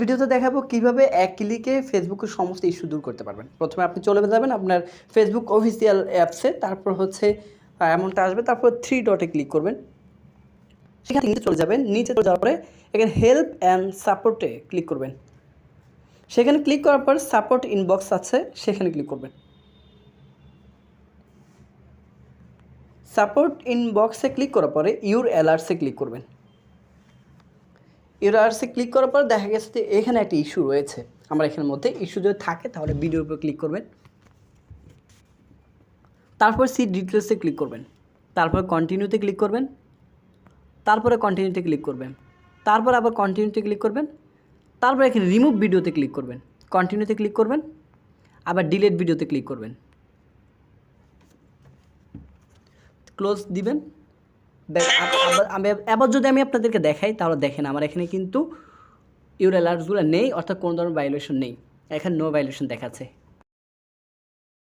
ভিডিওতে দেখাবো কিভাবে এক ক্লিকে ফেসবুকের সমস্ত ইস্যু দূর করতে পারবেন। প্রথমে আপনি চলে যাবেন আপনার ফেসবুক অফিসিয়াল অ্যাপসে, তারপর হচ্ছে এমনটা আসবে, তারপর 3 ডটে ক্লিক করবেন। সেখানে নিচে চলে যাবেন, নিচে চলে যাওয়ার পরে এখানে হেল্প অ্যান্ড সাপোর্টে ক্লিক করবেন। সেখানে ক্লিক করার পর সাপোর্ট ইনবক্স আছে, সেখানে ক্লিক করবেন। সাপোর্ট ইনবক্সে ক্লিক করার পরে ইউর অ্যালার্টসে ক্লিক করবেন। ইউর অ্যালার্টসে ক্লিক করার পর দেখা গেছে যে এখানে একটা ইস্যু রয়েছে। আমরা এখানের মধ্যে ইস্যু যদি থাকে তাহলে ভিডিওর উপর ক্লিক করবেন, তারপর সি ডিটেলসে ক্লিক করবেন, তারপর কন্টিনিউতে ক্লিক করবেন, তারপরে কন্টিনিউতে ক্লিক করবেন, তারপর আবার কন্টিনিউতে ক্লিক করবেন, তারপর এখানে রিমুভ ভিডিওতে ক্লিক করবেন, কন্টিনিউতে ক্লিক করবেন, আবার ডিলিট ভিডিওতে ক্লিক করবেন, ক্লোজ দিবেন। আবার যদি আমি আপনাদেরকে দেখাই তাহলে দেখেন আমার এখানে কিন্তু ইউর অ্যালার্টসগুলো নেই, অর্থাৎ কোনো ধরনের ভায়োলেশন নেই। এখানে নো ভায়োলেশন দেখাচ্ছে।